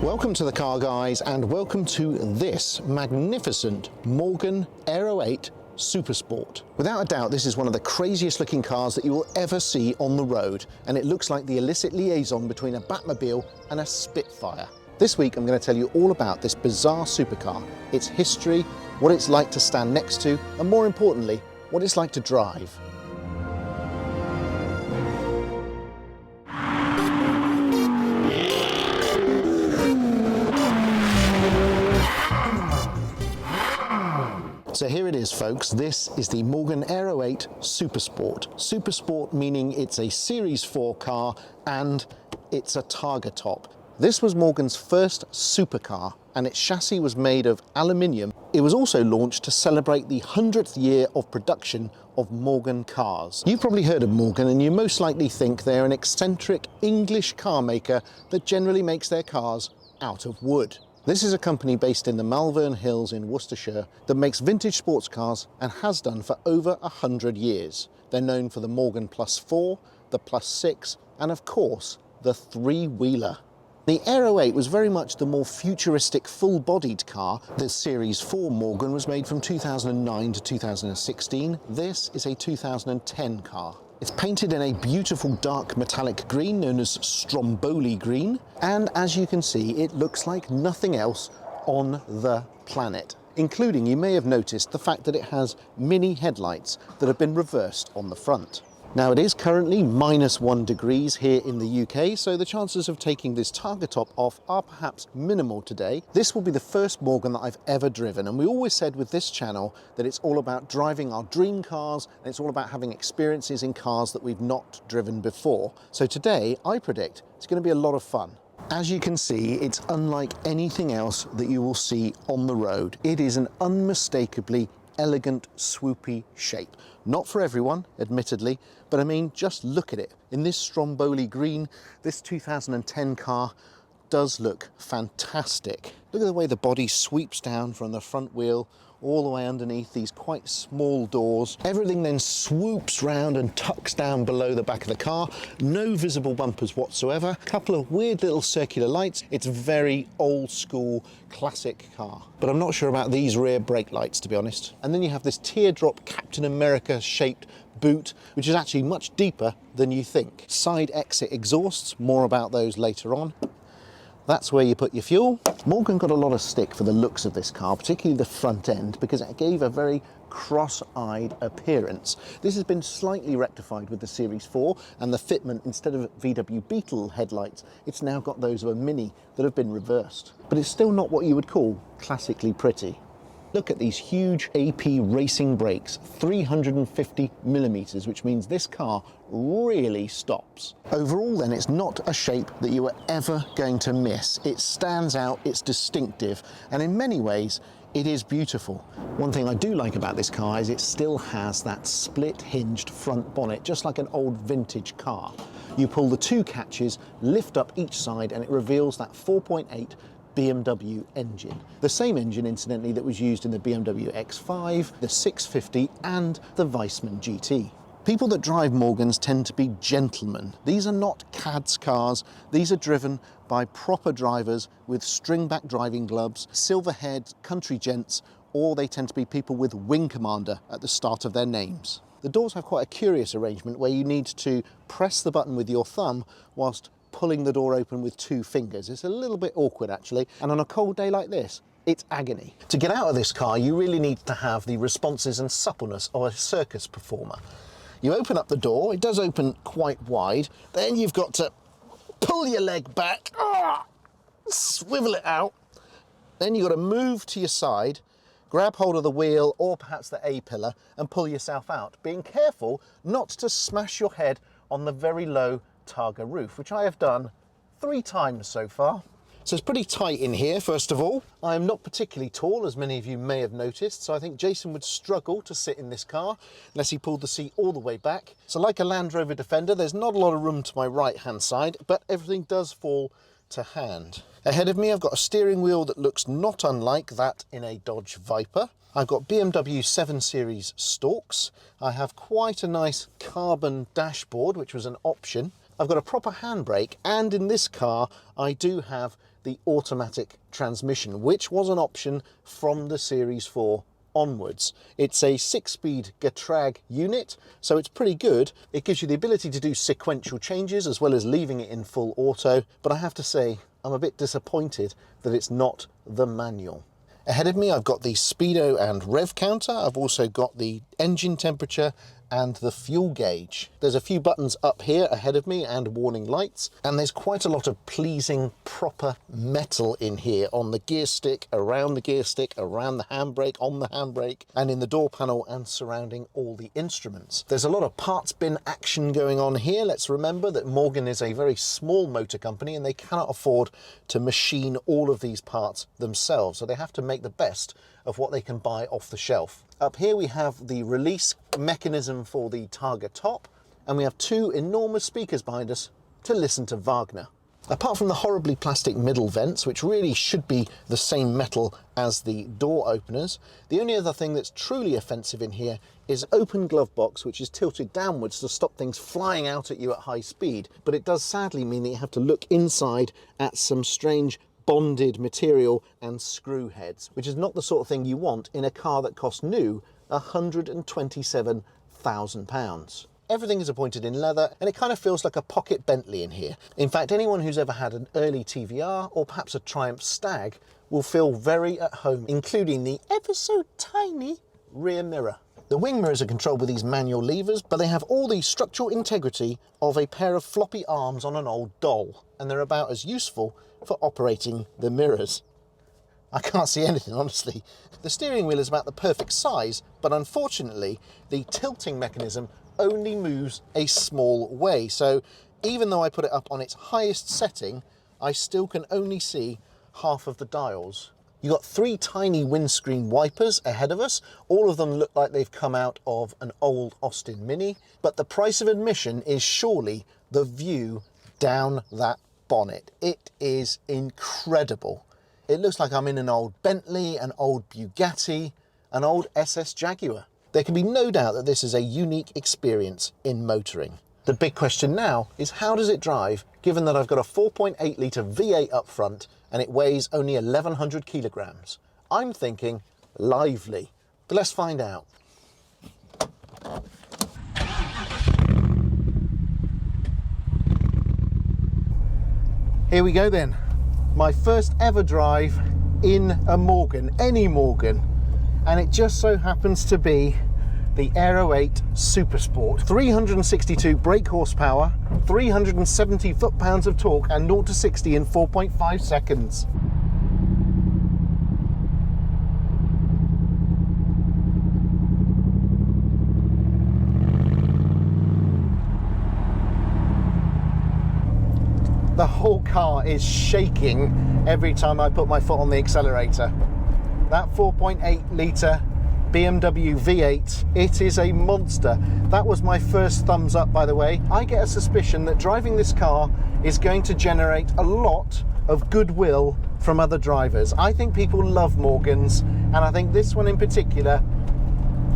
Welcome to the Car Guys and welcome to this magnificent Morgan Aero 8 SuperSport. Without a doubt, this is one of the craziest looking cars that you will ever see on the road, and it looks like the illicit liaison between a Batmobile and a Spitfire. This week I'm going to tell you all about this bizarre supercar, its history, what it's like to stand next to, and more importantly, what it's like to drive. So here it is, folks. This is the Morgan Aero 8 SuperSport. SuperSport meaning it's a Series 4 car and it's a Targa top. This was Morgan's first supercar and its chassis was made of aluminium. It was also launched to celebrate the 100th year of production of Morgan cars. You've probably heard of Morgan and you most likely think they're an eccentric English car maker that generally makes their cars out of wood. This is a company based in the Malvern Hills in Worcestershire that makes vintage sports cars and has done for over 100 years. They're known for the Morgan Plus 4, the Plus 6, and of course, the three-wheeler. The Aero 8 was very much the more futuristic full-bodied car. The Series 4 Morgan was made from 2009 to 2016. This is a 2010 car. It's painted in a beautiful dark metallic green known as Stromboli green, and as you can see, it looks like nothing else on the planet, including, you may have noticed, the fact that it has mini headlights that have been reversed on the front. Now, it is currently -1 degrees here in the UK, so the chances of taking this Targa top off are perhaps minimal today. This will be the first Morgan that I've ever driven, and we always said with this channel that it's all about driving our dream cars, and it's all about having experiences in cars that we've not driven before. So today, I predict it's going to be a lot of fun. As you can see, it's unlike anything else that you will see on the road. It is an unmistakably elegant, swoopy shape. Not for everyone, admittedly, but I mean, just look at it. In this Stromboli green, this 2010 car does look fantastic. Look at the way the body sweeps down from the front wheel all the way underneath these quite small doors. Everything then swoops round and tucks down below the back of the car. No visible bumpers whatsoever. A couple of weird little circular lights. It's a very old school classic car. But I'm not sure about these rear brake lights, to be honest. And then you have this teardrop Captain America shaped boot, which is actually much deeper than you think. Side exit exhausts, more about those later on. That's where you put your fuel. Morgan got a lot of stick for the looks of this car, particularly the front end, because it gave a very cross-eyed appearance. This has been slightly rectified with the Series 4 and the fitment, instead of VW Beetle headlights, it's now got those of a Mini that have been reversed. But it's still not what you would call classically pretty. Look at these huge AP racing brakes, 350mm, which means this car really stops. Overall then, it's not a shape that you are ever going to miss. It stands out, it's distinctive, and in many ways, it is beautiful. One thing I do like about this car is it still has that split-hinged front bonnet, just like an old vintage car. You pull the two catches, lift up each side, and it reveals that 4.8 BMW engine. The same engine, incidentally, that was used in the BMW X5, the 650 and the Weissman GT. People that drive Morgans tend to be gentlemen. These are not cads cars. These are driven by proper drivers with string-back driving gloves, silver-haired country gents, or they tend to be people with Wing Commander at the start of their names. The doors have quite a curious arrangement where you need to press the button with your thumb whilst pulling the door open with two fingers. It's a little bit awkward actually, and on a cold day like this, it's agony. To get out of this car, you really need to have the responses and suppleness of a circus performer. You open up the door, it does open quite wide, then you've got to pull your leg back, swivel it out, then you've got to move to your side, grab hold of the wheel or perhaps the A-pillar and pull yourself out, being careful not to smash your head on the very low Targa roof, which I have done 3 times so far. So it's pretty tight in here, first of all. I am not particularly tall, as many of you may have noticed, so I think Jason would struggle to sit in this car unless he pulled the seat all the way back. So like a Land Rover Defender, there's not a lot of room to my right-hand side, but everything does fall to hand. Ahead of me, I've got a steering wheel that looks not unlike that in a Dodge Viper. I've got BMW 7 Series stalks. I have quite a nice carbon dashboard, which was an option. I've got a proper handbrake, and in this car I do have the automatic transmission, which was an option from the Series 4 onwards. It's a 6-speed Getrag unit, so it's pretty good. It gives you the ability to do sequential changes as well as leaving it in full auto, but I have to say I'm a bit disappointed that it's not the manual. Ahead of me I've got the speedo and rev counter. I've also got the engine temperature and the fuel gauge. There's a few buttons up here ahead of me and warning lights, and there's quite a lot of pleasing proper metal in here on the gear stick, around the gear stick, around the handbrake, on the handbrake, and in the door panel and surrounding all the instruments. There's a lot of parts bin action going on here. Let's remember that Morgan is a very small motor company and they cannot afford to machine all of these parts themselves, so they have to make the best of what they can buy off the shelf. Up here we have the release mechanism for the Targa top, and we have two enormous speakers behind us to listen to Wagner. Apart from the horribly plastic middle vents, which really should be the same metal as the door openers, the only other thing that's truly offensive in here is open glove box, which is tilted downwards to stop things flying out at you at high speed. But it does sadly mean that you have to look inside at some strange bonded material and screw heads, which is not the sort of thing you want in a car that costs new £127,000. Everything is appointed in leather, and it kind of feels like a pocket Bentley in here. In fact, anyone who's ever had an early TVR or perhaps a Triumph Stag will feel very at home, including the ever so tiny rear mirror. The wing mirrors are controlled with these manual levers, but they have all the structural integrity of a pair of floppy arms on an old doll, and they're about as useful for operating the mirrors. I can't see anything, honestly. The steering wheel is about the perfect size, but unfortunately, the tilting mechanism only moves a small way. So even though I put it up on its highest setting, I still can only see half of the dials. You've got three tiny windscreen wipers ahead of us. All of them look like they've come out of an old Austin Mini, but the price of admission is surely the view down that bonnet. It is incredible. It looks like I'm in an old Bentley, an old Bugatti, an old SS Jaguar. There can be no doubt that this is a unique experience in motoring. The big question now is, how does it drive, given that I've got a 4.8 litre V8 up front and it weighs only 1,100 kilograms? I'm thinking lively, but let's find out. Here we go then. My first ever drive in a Morgan, any Morgan, and it just so happens to be the Aero 8 SuperSport. 362 brake horsepower, 370 foot-pounds of torque, and 0 to 60 in 4.5 seconds. The whole car is shaking every time I put my foot on the accelerator. That 4.8 litre BMW V8, it is a monster. That was my first thumbs up, by the way. I get a suspicion that driving this car is going to generate a lot of goodwill from other drivers. I think people love Morgans, and I think this one in particular,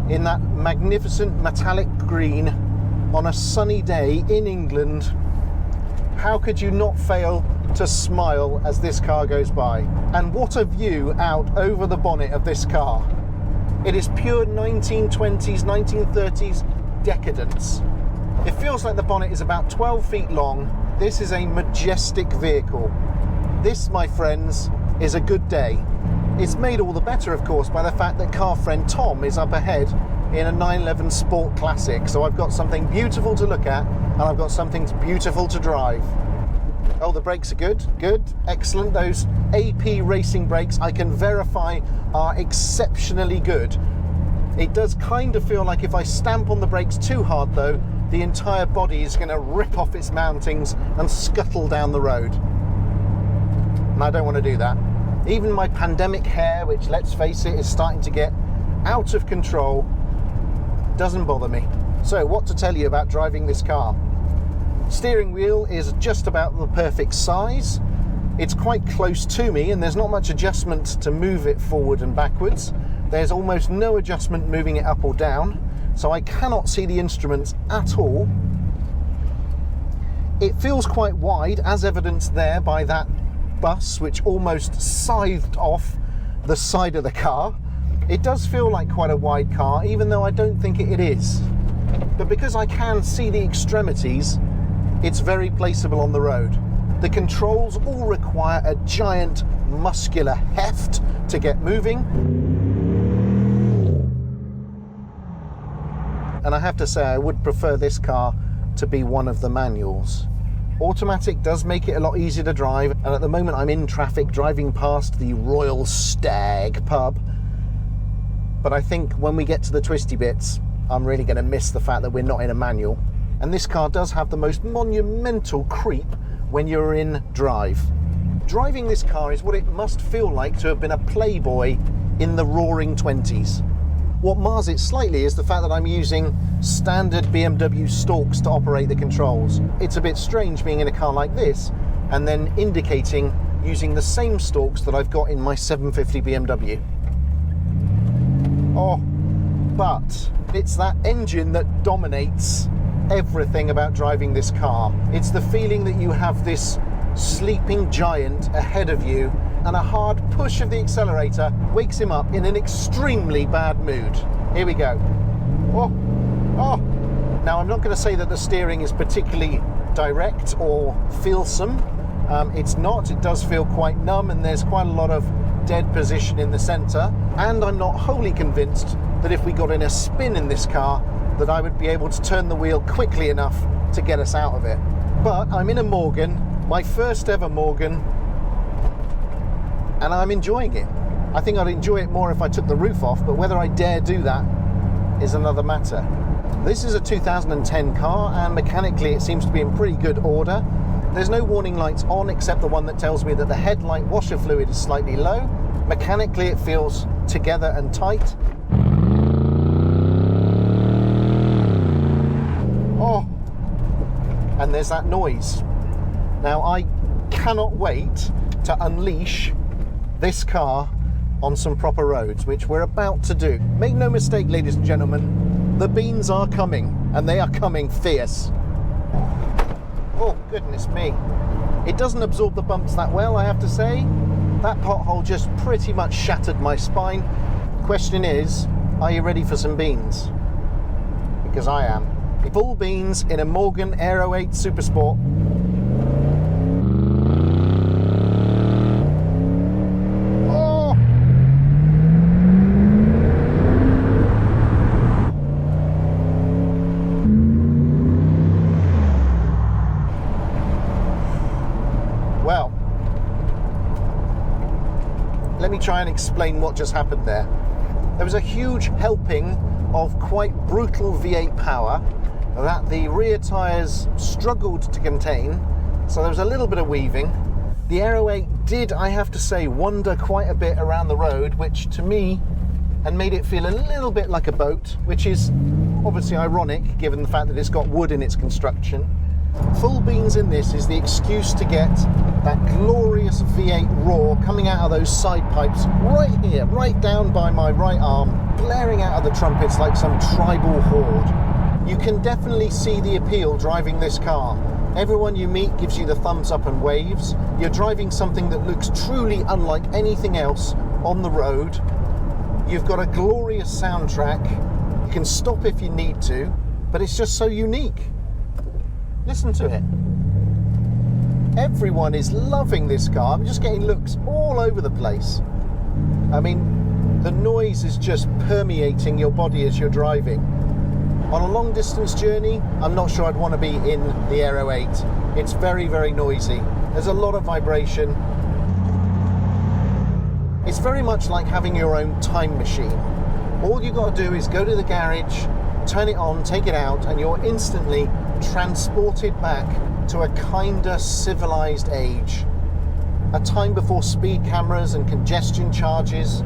in that magnificent metallic green on a sunny day in England, how could you not fail to smile as this car goes by? And what a view out over the bonnet of this car. It is pure 1920s, 1930s decadence. It feels like the bonnet is about 12 feet long. This is a majestic vehicle. This, my friends, is a good day. It's made all the better, of course, by the fact that car friend Tom is up ahead in a 911 Sport Classic. So I've got something beautiful to look at, and I've got something beautiful to drive. Oh, the brakes are good, excellent. Those AP racing brakes, I can verify, are exceptionally good. It does kind of feel like if I stamp on the brakes too hard though, the entire body is going to rip off its mountings and scuttle down the road. And I don't want to do that. Even my pandemic hair, which, let's face it, is starting to get out of control, doesn't bother me. So what to tell you about driving this car? Steering wheel is just about the perfect size. It's quite close to me and there's not much adjustment to move it forward and backwards. There's almost no adjustment moving it up or down, so I cannot see the instruments at all. It feels quite wide, as evidenced there by that bus which almost scythed off the side of the car. It does feel like quite a wide car, even though I don't think it is. But because I can see the extremities, it's very placeable on the road. The controls all require a giant muscular heft to get moving. And I have to say, I would prefer this car to be one of the manuals. Automatic does make it a lot easier to drive, and at the moment I'm in traffic driving past the Royal Stag pub. But I think when we get to the twisty bits, I'm really going to miss the fact that we're not in a manual. And this car does have the most monumental creep when you're in drive. Driving this car is what it must feel like to have been a playboy in the roaring 20s. What mars it slightly is the fact that I'm using standard BMW stalks to operate the controls. It's a bit strange being in a car like this and then indicating using the same stalks that I've got in my 750 BMW. Oh, but it's that engine that dominates everything about driving this car. It's the feeling that you have this sleeping giant ahead of you, and a hard push of the accelerator wakes him up in an extremely bad mood. Here we go. Oh, oh. Now, I'm not going to say that the steering is particularly direct or feelsome. It's not. It does feel quite numb, and there's quite a lot of dead position in the center. And I'm not wholly convinced that if we got in a spin in this car, that I would be able to turn the wheel quickly enough to get us out of it. But I'm in a Morgan, my first ever Morgan, and I'm enjoying it. I think I'd enjoy it more if I took the roof off, but whether I dare do that is another matter. This is a 2010 car, and mechanically it seems to be in pretty good order. There's no warning lights on except the one that tells me that the headlight washer fluid is slightly low. Mechanically it feels together and tight. Oh, and there's that noise. Now, I cannot wait to unleash this car on some proper roads, which we're about to do. Make no mistake, ladies and gentlemen, the beans are coming, and they are coming fierce. Oh, goodness me. It doesn't absorb the bumps that well, I have to say. That pothole just pretty much shattered my spine. Question is, are you ready for some beans? Because I am. Full beans in a Morgan Aero 8 Supersport. Oh! Well, let me try and explain what just happened there. There was a huge helping of quite brutal V8 power that the rear tyres struggled to contain, so there was a little bit of weaving. The Aero 8 did, I have to say, wander quite a bit around the road, which to me and made it feel a little bit like a boat, which is obviously ironic given the fact that it's got wood in its construction. Full beans in this is the excuse to get that glorious V8 roar coming out of those side pipes right here, right down by my right arm, blaring out of the trumpets like some tribal horde. You can definitely see the appeal driving this car. Everyone you meet gives you the thumbs up and waves. You're driving something that looks truly unlike anything else on the road. You've got a glorious soundtrack. You can stop if you need to, but it's just so unique. Listen to it. Everyone is loving this car. I'm just getting looks all over the place. I mean, the noise is just permeating your body as you're driving. On a long distance journey, I'm not sure I'd want to be in the Aero 8. It's very, very noisy. There's a lot of vibration. It's very much like having your own time machine. All you've got to do is go to the garage, turn it on, take it out, and you're instantly transported back to a kinder civilized age. A time before speed cameras and congestion charges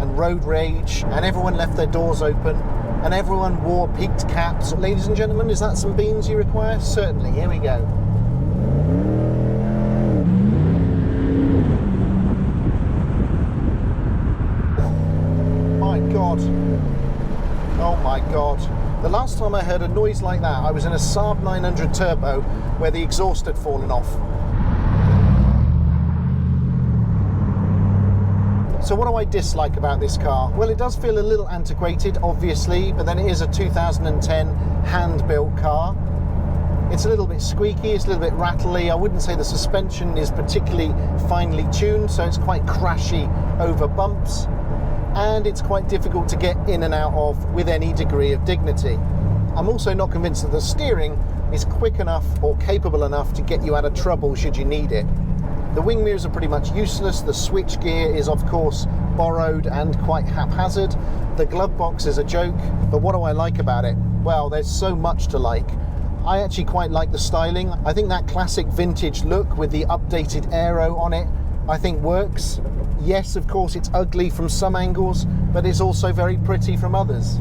and road rage, and everyone left their doors open, and everyone wore peaked caps. Ladies and gentlemen, is that some beans you require? Certainly, here we go. My God. Oh my God. The last time I heard a noise like that, I was in a Saab 900 Turbo where the exhaust had fallen off. So what do I dislike about this car? Well, it does feel a little antiquated, obviously, but then it is a 2010 hand-built car. It's a little bit squeaky, it's a little bit rattly. I wouldn't say the suspension is particularly finely tuned, so it's quite crashy over bumps, and it's quite difficult to get in and out of with any degree of dignity. I'm also not convinced that the steering is quick enough or capable enough to get you out of trouble should you need it. The wing mirrors are pretty much useless. The switch gear is of course borrowed and quite haphazard. The glove box is a joke, but what do I like about it? Well, there's so much to like. I actually quite like the styling. I think that classic vintage look with the updated Aero on it, I think works. Yes, of course it's ugly from some angles, but it's also very pretty from others.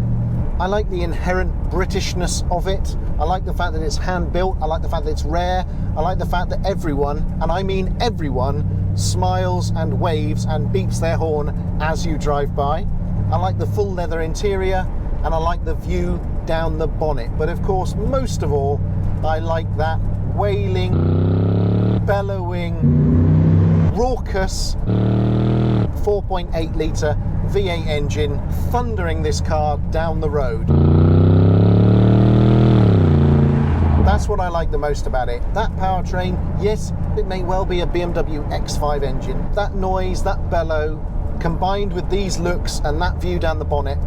I like the inherent Britishness of it. I like the fact that it's hand-built. I like the fact that it's rare. I like the fact that everyone, and I mean everyone, smiles and waves and beeps their horn as you drive by. I like the full leather interior, and I like the view down the bonnet. But of course, most of all, I like that wailing, bellowing, raucous 4.8 litre V8 engine thundering this car down the road. That's what I like the most about it. That powertrain, yes, it may well be a BMW X5 engine. That noise, that bellow, combined with these looks and that view down the bonnet,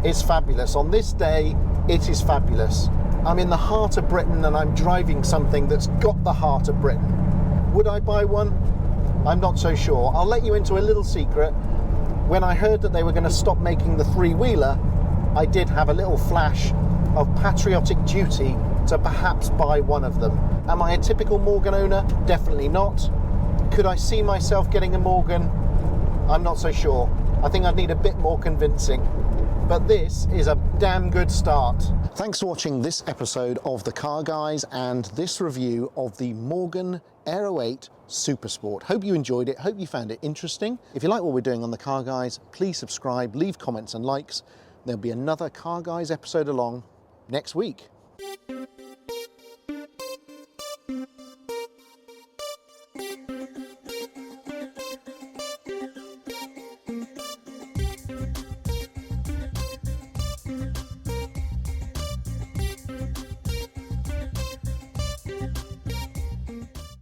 is fabulous. On this day, it is fabulous. I'm in the heart of Britain and I'm driving something that's got the heart of Britain. Would I buy one? I'm not so sure. I'll let you into a little secret. When I heard that they were going to stop making the three-wheeler, I did have a little flash of patriotic duty to perhaps buy one of them. Am I a typical Morgan owner? Definitely not. Could I see myself getting a Morgan? I'm not so sure. I think I'd need a bit more convincing. But this is a damn good start. Thanks for watching this episode of The Car Guys and this review of the Morgan Aero 8 SuperSport. Hope you enjoyed it, hope you found it interesting. If you like what we're doing on The Car Guys, please subscribe, leave comments and likes. There'll be another Car Guys episode along next week.